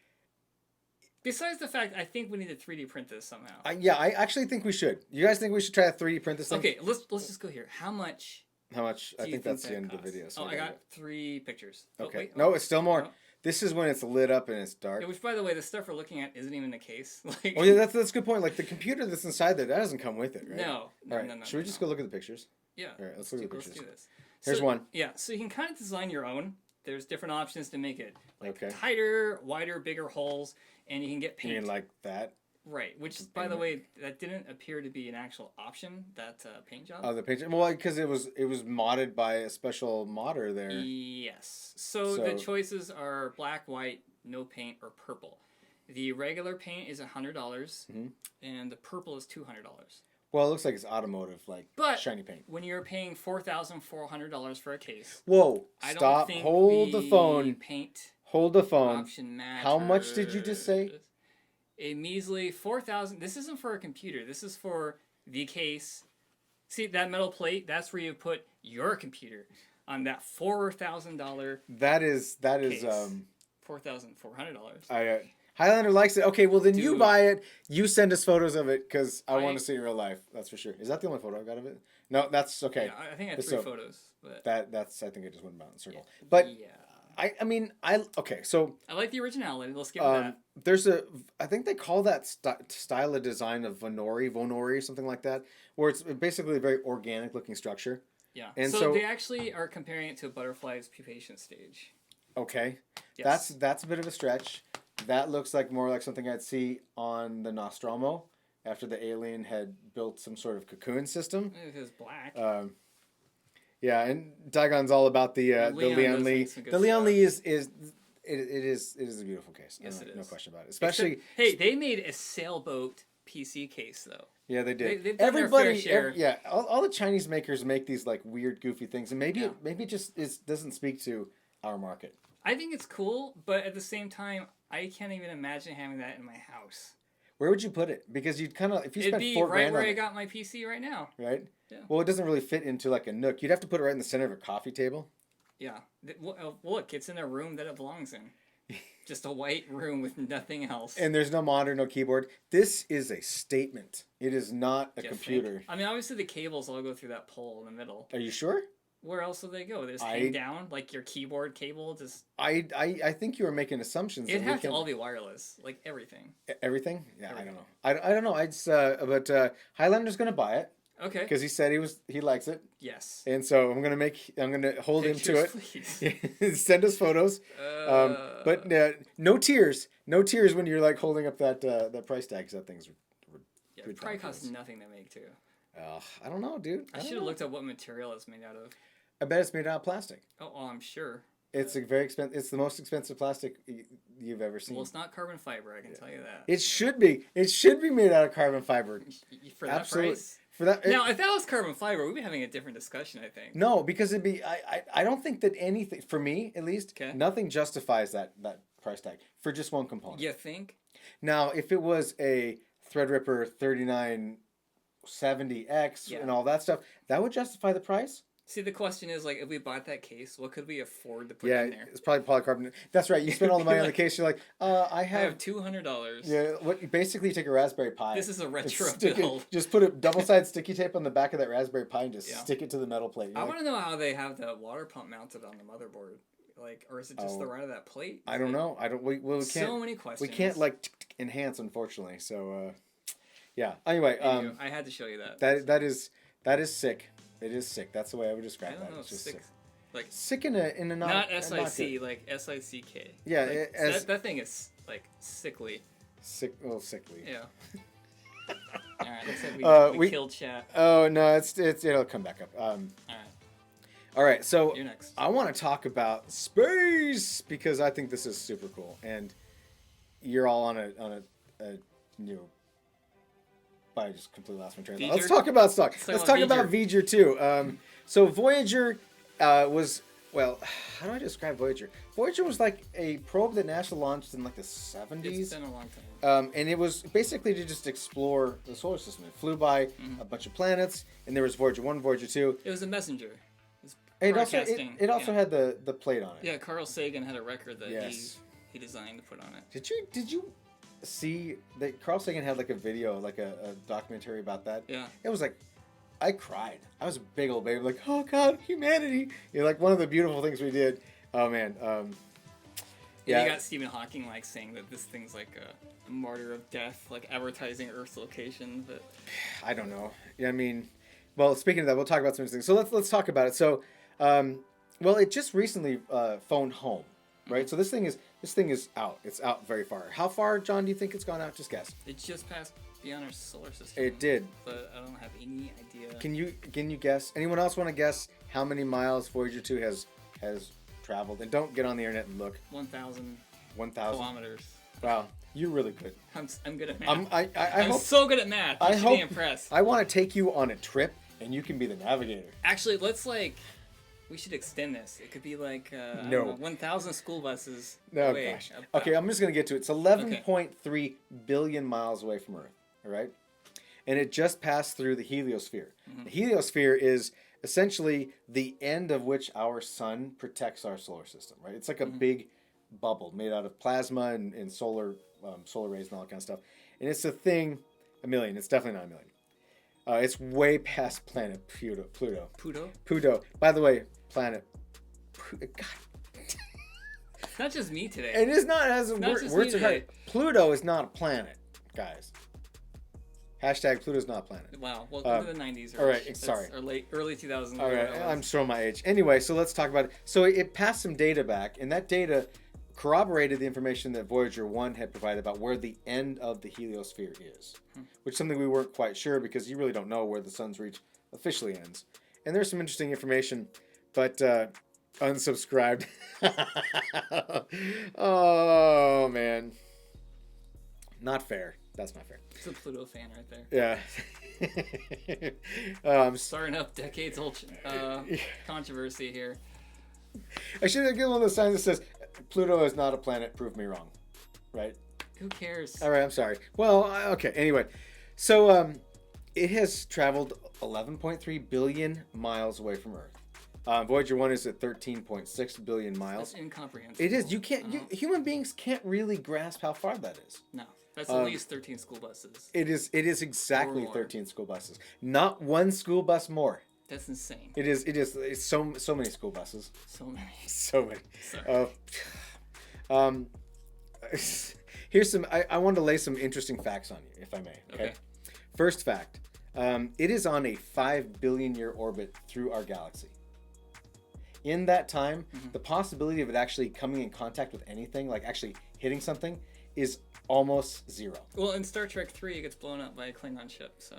Speaker 2: Besides the fact, I think we need to 3D print this somehow.
Speaker 1: I actually think we should. You guys think we should try to 3D print this thing?
Speaker 2: Okay, let's just go here. How much
Speaker 1: How much? I
Speaker 2: do you
Speaker 1: think that's
Speaker 2: that
Speaker 1: the end of
Speaker 2: costs?
Speaker 1: the video. So
Speaker 2: I got 3 pictures.
Speaker 1: Okay.
Speaker 2: Wait,
Speaker 1: No, it's still more.
Speaker 2: Oh.
Speaker 1: This is when it's lit up and it's dark.
Speaker 2: Which, by the way, the stuff we're looking at isn't even the case. Like,
Speaker 1: Oh yeah, that's a good point. Like the computer that's inside there, that doesn't come with it, right?
Speaker 2: No.
Speaker 1: All right.
Speaker 2: No.
Speaker 1: Should we just go look at the pictures?
Speaker 2: Yeah.
Speaker 1: All right. Let's look at the
Speaker 2: Let's
Speaker 1: pictures.
Speaker 2: do this.
Speaker 1: Here's
Speaker 2: So,
Speaker 1: one.
Speaker 2: Yeah, so you can kind of design your own. There's different options to make it
Speaker 1: Okay.
Speaker 2: tighter, wider, bigger holes, and you can get
Speaker 1: You
Speaker 2: paint.
Speaker 1: mean like that?
Speaker 2: Right, which, by the way, that didn't appear to be an actual option, that paint job.
Speaker 1: Oh, the picture. Well, because it was modded by a special modder there.
Speaker 2: Yes. So the choices are black, white, no paint, or purple. The regular paint is $100, and the purple is $200.
Speaker 1: Well, it looks like it's automotive, like
Speaker 2: But
Speaker 1: shiny paint.
Speaker 2: when you're paying $4,400 for a case,
Speaker 1: Whoa!
Speaker 2: I don't
Speaker 1: Stop!
Speaker 2: think
Speaker 1: Hold the phone.
Speaker 2: Paint
Speaker 1: Hold the phone.
Speaker 2: option matters.
Speaker 1: How much did you just say?
Speaker 2: A measly 4,000. This isn't for a computer. This is for the case. See that metal plate? That's where you put your computer on that $4,000.
Speaker 1: That is
Speaker 2: case. $4,400.
Speaker 1: Highlander likes it. Okay, well then you
Speaker 2: Dude.
Speaker 1: buy it. You send us photos of it because I
Speaker 2: I-
Speaker 1: want to see it in real life. That's for sure. Is that the only photo I got of it? No, that's okay.
Speaker 2: Yeah, I think I had 3
Speaker 1: So,
Speaker 2: photos, but
Speaker 1: That's I think it just went about in a circle. But
Speaker 2: yeah,
Speaker 1: I mean okay. So
Speaker 2: I like the originality. Let's give it that.
Speaker 1: there's I think they call that style of design of Vonori, something like that, where it's basically a very organic looking structure.
Speaker 2: Yeah.
Speaker 1: and
Speaker 2: so
Speaker 1: so-
Speaker 2: they actually are comparing it to a butterfly's pupation stage.
Speaker 1: Okay,
Speaker 2: Yes.
Speaker 1: that's a bit of a stretch. That looks like more like something I'd see on the Nostromo after the alien had built some sort of cocoon system.
Speaker 2: It is black.
Speaker 1: Yeah, and Dagon's all about the
Speaker 2: Leon
Speaker 1: Leon
Speaker 2: does
Speaker 1: Lee.
Speaker 2: make some good
Speaker 1: The Leon
Speaker 2: stuff.
Speaker 1: Lee is a beautiful case.
Speaker 2: Yes, it
Speaker 1: No
Speaker 2: is.
Speaker 1: question about it. Especially
Speaker 2: Except, hey, they made a sailboat PC case though.
Speaker 1: yeah, they did.
Speaker 2: they've done their fair share.
Speaker 1: Yeah, all the Chinese makers make these like weird, goofy things, and maybe
Speaker 2: Yeah.
Speaker 1: maybe it just doesn't speak to our market.
Speaker 2: I think it's cool, but at the same time, I can't even imagine having that in my house.
Speaker 1: Where would you put it? Because you'd kind of if you
Speaker 2: It'd
Speaker 1: spent
Speaker 2: be
Speaker 1: $4,000
Speaker 2: right where
Speaker 1: on
Speaker 2: I
Speaker 1: it,
Speaker 2: got my PC right now.
Speaker 1: right?
Speaker 2: Yeah.
Speaker 1: Well, it doesn't really fit into like a nook. You'd have to put it right in the center of a coffee table.
Speaker 2: Yeah. Look, it's in a room that it belongs in. Just a white room with nothing else.
Speaker 1: And there's no monitor, no keyboard. This is a statement. It is not a
Speaker 2: Do you
Speaker 1: computer.
Speaker 2: think? I mean, obviously the cables all go through that pole in the middle.
Speaker 1: Are you sure?
Speaker 2: Where else will they go? They just hang down like your keyboard cable. Just
Speaker 1: I think you were making assumptions.
Speaker 2: it
Speaker 1: that we
Speaker 2: has to
Speaker 1: can-
Speaker 2: all be wireless, like everything.
Speaker 1: Everything? Yeah,
Speaker 2: Everything.
Speaker 1: I don't know. I don't know. But Highlander's gonna buy it
Speaker 2: Okay.
Speaker 1: because he said he likes it,
Speaker 2: Yes.
Speaker 1: and so I'm gonna hold him to
Speaker 2: Pictures,
Speaker 1: it.
Speaker 2: please.
Speaker 1: Send us photos. But no tears when you're like holding up that price tag because that thing's.
Speaker 2: yeah,
Speaker 1: good
Speaker 2: it probably
Speaker 1: time for
Speaker 2: costs
Speaker 1: us.
Speaker 2: nothing to make too.
Speaker 1: I don't know, dude.
Speaker 2: I should have looked up what material it's made out of.
Speaker 1: I bet it's made out of plastic.
Speaker 2: Oh, I'm sure.
Speaker 1: It's a very expensive. It's the most expensive plastic you've ever seen.
Speaker 2: Well, it's not carbon fiber. I can tell you that.
Speaker 1: It should be. It should be made out of carbon fiber.
Speaker 2: For that
Speaker 1: Absolutely.
Speaker 2: price.
Speaker 1: For that.
Speaker 2: Now, if that was carbon fiber, we'd be having a different discussion. I think.
Speaker 1: No, because it'd be. I don't think that anything for me at least.
Speaker 2: Okay.
Speaker 1: Nothing justifies that price tag for just one component.
Speaker 2: You think?
Speaker 1: Now, if it was a Threadripper 3970X
Speaker 2: Yeah.
Speaker 1: and all that stuff, that would justify the price.
Speaker 2: See, the question is like, if we bought that case, what could we afford to put
Speaker 1: Yeah,
Speaker 2: in there?
Speaker 1: it's probably polycarbonate. That's right. You spend all the money on the
Speaker 2: Like-
Speaker 1: case. You're like, I
Speaker 2: I
Speaker 1: have.
Speaker 2: have $200.
Speaker 1: Yeah, basically you take a Raspberry Pi.
Speaker 2: This is a
Speaker 1: and
Speaker 2: retro
Speaker 1: stick it-
Speaker 2: build.
Speaker 1: just put a double-sided sticky tape on the back of that Raspberry Pi and just
Speaker 2: Yeah.
Speaker 1: stick it to the metal plate. You're
Speaker 2: I
Speaker 1: like,
Speaker 2: want to know how they have the water pump mounted on the motherboard. Like, or is it just
Speaker 1: Oh.
Speaker 2: the right of that plate?
Speaker 1: I don't know. I don't. We can't.
Speaker 2: So many questions.
Speaker 1: We can't like enhance, unfortunately. So, yeah. Anyway,
Speaker 2: Anywho, I had to show you that.
Speaker 1: that is sick. It is sick. That's the way I would
Speaker 2: I
Speaker 1: describe
Speaker 2: don't
Speaker 1: that.
Speaker 2: know.
Speaker 1: It's just
Speaker 2: Sick.
Speaker 1: sick.
Speaker 2: Like
Speaker 1: Sick in a not
Speaker 2: not
Speaker 1: good.
Speaker 2: SIC, like SICK.
Speaker 1: Yeah,
Speaker 2: Like,
Speaker 1: as-
Speaker 2: that thing is like sickly.
Speaker 1: Sick. Oh, sickly.
Speaker 2: Yeah. All right. Looks like we
Speaker 1: we-
Speaker 2: killed chat.
Speaker 1: Oh no, it'll come back up.
Speaker 2: All right.
Speaker 1: All right. So
Speaker 2: You're next.
Speaker 1: I want to talk about space because I think this is super cool, and you're all on a you know. I just completely lost my train of thought. Let's
Speaker 2: V'ger?
Speaker 1: talk about stock. Let's talk about
Speaker 2: V'ger.
Speaker 1: V'ger too. So Voyager was well. How do I describe Voyager? Voyager was like a probe that NASA launched in like the
Speaker 2: It's
Speaker 1: 70s.
Speaker 2: been a long time.
Speaker 1: And it was basically to just explore the solar system. It flew by
Speaker 2: Mm-hmm.
Speaker 1: a bunch of planets, and there was Voyager 1, Voyager 2.
Speaker 2: It was a messenger. It was
Speaker 1: And
Speaker 2: broadcasting.
Speaker 1: it also
Speaker 2: yeah.
Speaker 1: had the plate on it.
Speaker 2: Yeah, Carl Sagan had a record that
Speaker 1: Yes.
Speaker 2: he designed to put on it.
Speaker 1: Did you see that Carl Sagan had like a video, like a documentary about that?
Speaker 2: Yeah.
Speaker 1: It was like I cried. I was a big old baby, like, oh God, humanity. Like one of the beautiful things we did. Oh man.
Speaker 2: Yeah, you got Stephen Hawking like saying that this thing's like a martyr of death, like advertising Earth's location. But
Speaker 1: I don't know. Yeah, I mean, well, speaking of that, we'll talk about some interesting. So let's talk about it. So, well, it just recently phoned home, right?
Speaker 2: Mm-hmm.
Speaker 1: So this thing is out. It's out very far. How far, John? Do you think it's gone out? Just guess.
Speaker 2: it just passed beyond our solar system.
Speaker 1: It did.
Speaker 2: But I don't have any idea.
Speaker 1: Can you guess? Anyone else want to guess how many miles Voyager 2 has traveled? And don't get on the internet and look.
Speaker 2: 1,000
Speaker 1: 1,000.
Speaker 2: kilometers.
Speaker 1: Wow, you're really good.
Speaker 2: I'm good at math.
Speaker 1: I
Speaker 2: I'm
Speaker 1: hope.
Speaker 2: so good at math. You
Speaker 1: I
Speaker 2: should
Speaker 1: hope.
Speaker 2: be impressed.
Speaker 1: I want to take you on a trip, and you can be the navigator.
Speaker 2: Actually, let's we should extend this. It could be like I don't
Speaker 1: No.
Speaker 2: know, 1,000 school buses.
Speaker 1: Oh
Speaker 2: away.
Speaker 1: gosh.
Speaker 2: About.
Speaker 1: Okay, I'm just gonna get to it. It's 11.3 billion miles away from Earth. All right, and it just passed through the heliosphere.
Speaker 2: Mm-hmm.
Speaker 1: The heliosphere is essentially the end of which our sun protects our solar system. Right? It's like a big bubble made out of plasma and solar rays and all that kind of stuff. And it's a thing, a million. It's definitely not a million. It's way past planet Pluto.
Speaker 2: Pluto?
Speaker 1: By the way, planet. God.
Speaker 2: It's not just me today.
Speaker 1: It is not as
Speaker 2: not just
Speaker 1: words
Speaker 2: me
Speaker 1: are hard.
Speaker 2: today.
Speaker 1: Pluto is not a planet, guys. Hashtag Pluto's not a planet.
Speaker 2: Wow. Welcome to the 90s.
Speaker 1: all right,
Speaker 2: That's
Speaker 1: sorry.
Speaker 2: Or early 2000s.
Speaker 1: All right, I'm showing my age. Anyway, so let's talk about it. So it passed some data back, and that data corroborated the information that Voyager 1 had provided about where the end of the heliosphere is, which is something we weren't quite sure because you really don't know where the sun's reach officially ends. And there's some interesting information, but unsubscribed. Oh, man. Not fair. That's not fair.
Speaker 2: It's a Pluto fan right there.
Speaker 1: Yeah.
Speaker 2: Starting up decades old controversy here.
Speaker 1: I should have given one of those signs that says, Pluto is not a planet, prove me wrong. Right?
Speaker 2: Who cares?
Speaker 1: All right, I'm sorry. Well, okay, anyway. So, it has traveled 11.3 billion miles away from Earth. Voyager 1 is at 13.6 billion miles.
Speaker 2: That's incomprehensible.
Speaker 1: It is. You can't. Human beings can't really grasp how far that is.
Speaker 2: No. That's at least 13 school buses.
Speaker 1: It is. It is exactly
Speaker 2: Or more.
Speaker 1: 13 school buses. Not one school bus more.
Speaker 2: That's insane.
Speaker 1: It is. It is. It's so many school buses.
Speaker 2: So many.
Speaker 1: So many.
Speaker 2: Sorry.
Speaker 1: Here's some. I wanted to lay some interesting facts on you, if I may. Okay. First fact. It is on a 5 billion year orbit through our galaxy. In that time, the possibility of it actually coming in contact with anything, like actually hitting something, is almost zero.
Speaker 2: Well, in Star Trek 3, it gets blown up by a Klingon ship, so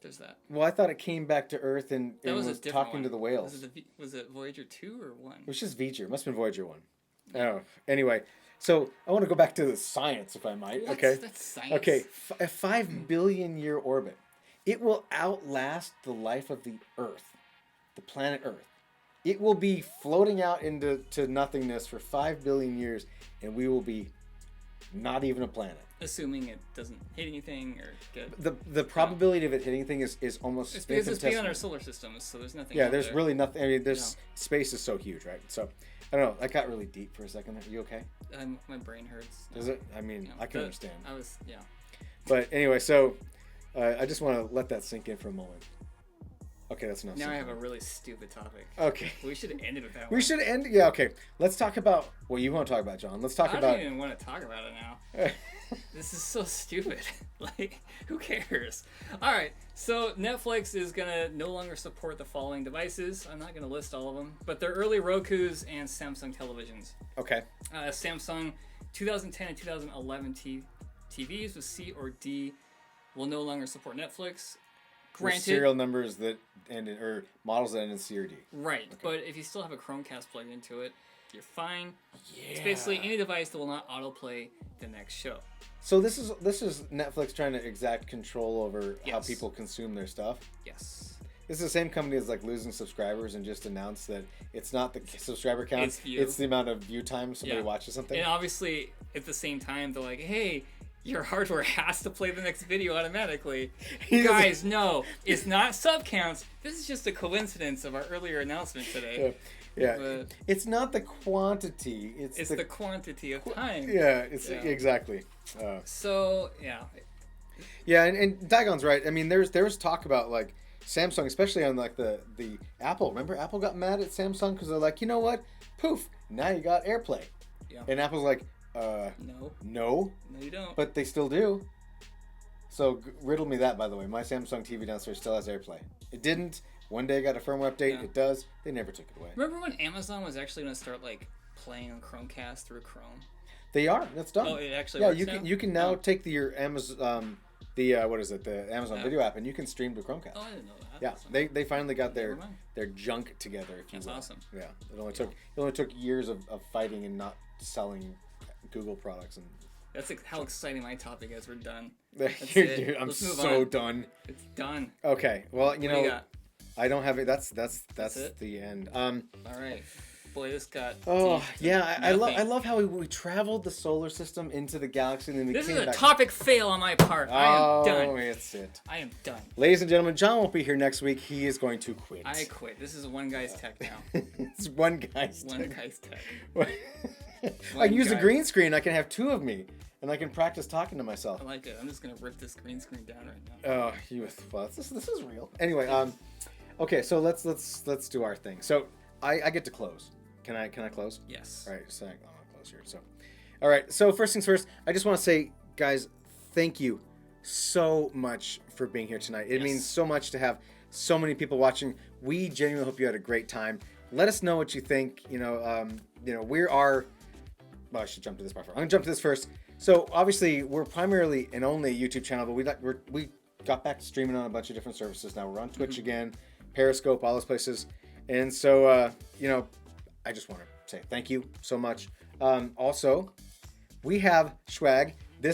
Speaker 2: there's that.
Speaker 1: Well, I thought it came back to Earth and
Speaker 2: Was
Speaker 1: was
Speaker 2: a different
Speaker 1: talking
Speaker 2: one.
Speaker 1: to the whales.
Speaker 2: Was it Voyager 2 or 1?
Speaker 1: It was just Voyager. It must have been Voyager 1. Oh, anyway. So I want to go back to the science, if I might. Okay.
Speaker 2: That's science.
Speaker 1: Okay. A 5 billion year orbit. It will outlast the life of the Earth, the planet Earth. It will be floating out into nothingness for 5 billion years, and we will be not even a planet.
Speaker 2: Assuming it doesn't hit anything or get...
Speaker 1: The probability of it hitting anything is almost
Speaker 2: It's because it's beyond
Speaker 1: infinitesimal.
Speaker 2: our solar system, so there's nothing
Speaker 1: Yeah,
Speaker 2: out
Speaker 1: there's
Speaker 2: there.
Speaker 1: really nothing. I mean, there's space is so huge, right? So, I don't know. I got really deep for a second. Are you okay?
Speaker 2: My brain hurts.
Speaker 1: Does it? I mean, I can understand.
Speaker 2: Yeah.
Speaker 1: But anyway, so I just want to let that sink in for a moment. Okay, that's enough.
Speaker 2: Now I have a
Speaker 1: sinking.
Speaker 2: really stupid topic.
Speaker 1: Okay.
Speaker 2: We should have ended with that
Speaker 1: We
Speaker 2: one.
Speaker 1: should end. Yeah, okay. Let's talk about what you want to talk about, John. Let's talk
Speaker 2: I
Speaker 1: about.
Speaker 2: don't even want to talk about it now. This is so stupid. Like, who cares? Alright, so Netflix is going to no longer support the following devices. I'm not going to list all of them, but they're early Rokus and Samsung televisions.
Speaker 1: Okay.
Speaker 2: Samsung 2010 and 2011 TVs with C or D will no longer support Netflix.
Speaker 1: With
Speaker 2: Granted,
Speaker 1: serial numbers that end in, or models that end in C or D.
Speaker 2: right, but if you still have a Chromecast plugged into it, you're fine.
Speaker 1: Yeah.
Speaker 2: It's basically any device that will not autoplay the next show.
Speaker 1: So this is Netflix trying to exact control over how
Speaker 2: Yes.
Speaker 1: people consume their stuff.
Speaker 2: Yes.
Speaker 1: This is the same company as like losing subscribers and just announced that it's not the subscriber count,
Speaker 2: It's view.
Speaker 1: it's the amount of view time somebody
Speaker 2: Yeah.
Speaker 1: watches something.
Speaker 2: And obviously, at the same time, they're like, hey, your hardware has to play the next video automatically. Guys, no, it's not sub counts. This is just a coincidence of our earlier announcement today.
Speaker 1: Yeah,
Speaker 2: But
Speaker 1: it's not the quantity. It's
Speaker 2: the quantity of time.
Speaker 1: yeah. It's
Speaker 2: Yeah.
Speaker 1: exactly.
Speaker 2: So, yeah.
Speaker 1: Yeah, and Dagon's right. I mean, there was talk about like Samsung, especially on like the Apple. Remember, Apple got mad at Samsung because they're like, you know what? Poof! Now you got AirPlay,
Speaker 2: Yeah.
Speaker 1: and Apple's like,
Speaker 2: No,
Speaker 1: no,
Speaker 2: you don't.
Speaker 1: but they still do. So riddle me that, by the way. My Samsung TV downstairs still has AirPlay. It didn't. One day I got a firmware update.
Speaker 2: Yeah.
Speaker 1: It does. They never took it away.
Speaker 2: Remember when Amazon was actually going to start like playing on Chromecast through Chrome?
Speaker 1: They are. That's done.
Speaker 2: Oh, it actually
Speaker 1: Yeah,
Speaker 2: works
Speaker 1: you
Speaker 2: now?
Speaker 1: can you can now
Speaker 2: Oh.
Speaker 1: take your Amazon what is it, the Amazon
Speaker 2: Yeah.
Speaker 1: Video app, and you can stream to Chromecast.
Speaker 2: Oh, I didn't know that.
Speaker 1: Yeah,
Speaker 2: That's
Speaker 1: they finally got
Speaker 2: Never mind.
Speaker 1: their junk together. If you
Speaker 2: That's
Speaker 1: will.
Speaker 2: awesome.
Speaker 1: Yeah, it only took years of fighting and not selling Google products and.
Speaker 2: That's how exciting my topic is. We're done.
Speaker 1: Dude, I'm
Speaker 2: Let's move
Speaker 1: so
Speaker 2: on.
Speaker 1: done.
Speaker 2: It's done.
Speaker 1: Okay, well
Speaker 2: What do you got?
Speaker 1: I don't have it. That's
Speaker 2: it?
Speaker 1: the end.
Speaker 2: All right. Boy, this got.
Speaker 1: Oh
Speaker 2: deep to
Speaker 1: yeah, I
Speaker 2: nothing.
Speaker 1: love how we traveled the solar system into the galaxy and then we
Speaker 2: This
Speaker 1: came
Speaker 2: is a
Speaker 1: back.
Speaker 2: topic fail on my part. I am done.
Speaker 1: It's it.
Speaker 2: I am done.
Speaker 1: Ladies and gentlemen, John won't be here next week. He is going to quit.
Speaker 2: I quit. This is one guy's tech now.
Speaker 1: It's one guy's.
Speaker 2: One guy's tech.
Speaker 1: I can use a
Speaker 2: guy.
Speaker 1: green screen. I can have two of me, and I can practice talking to myself.
Speaker 2: I like it. I'm just gonna rip this green screen down right now.
Speaker 1: Well, this is real. Anyway, okay, so let's do our thing. So I get to close. Can I close?
Speaker 2: Yes.
Speaker 1: All right, so I'm gonna close here. So, all right. So first things first, I just want to say, guys, thank you so much for being here tonight. It
Speaker 2: Yes.
Speaker 1: means so much to have so many people watching. We genuinely hope you had a great time. Let us know what you think. We are. Well, I should jump to this part first. I'm gonna jump to this first. So obviously, we're primarily and only a YouTube channel, but we got back to streaming on a bunch of different services now. We're on Twitch again, Periscope, all those places, and so I just want to say thank you so much. Also, we have swag. The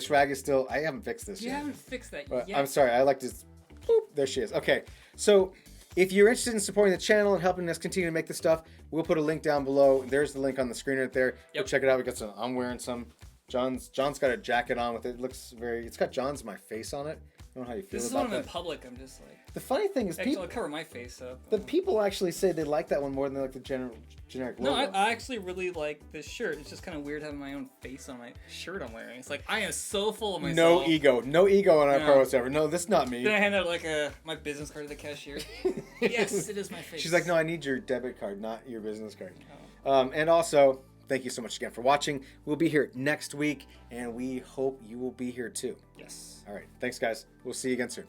Speaker 1: swag is still. I haven't fixed this
Speaker 2: You
Speaker 1: yet.
Speaker 2: haven't fixed that
Speaker 1: But
Speaker 2: yet.
Speaker 1: I'm sorry. I like to. Boop, there she is. Okay. So if you're interested in supporting the channel and helping us continue to make this stuff, we'll put a link down below. There's the link on the screen right there. Go
Speaker 2: Yep.
Speaker 1: check it out. We got some. I'm wearing some. John's got a jacket on with it. It looks very. It's got my face on it. I don't know how you feel
Speaker 2: This is
Speaker 1: about
Speaker 2: when I'm in
Speaker 1: that.
Speaker 2: public. I'm just like.
Speaker 1: The funny thing is,
Speaker 2: Actually,
Speaker 1: people.
Speaker 2: I'll cover my face up.
Speaker 1: The people actually say they like that one more than they like the generic
Speaker 2: No,
Speaker 1: logo.
Speaker 2: I actually really like this shirt. It's just kind of weird having my own face on my shirt I'm wearing. It's like I am so full of myself.
Speaker 1: No ego on our
Speaker 2: No.
Speaker 1: pro whatsoever. No, this is not me.
Speaker 2: Then I hand out like my business card to the cashier. Yes, it is my face.
Speaker 1: She's like, no, I need your debit card, not your business card. And also, thank you so much again for watching. We'll be here next week, and we hope you will be here too.
Speaker 2: Yes.
Speaker 1: All right. Thanks, guys. We'll see you again soon.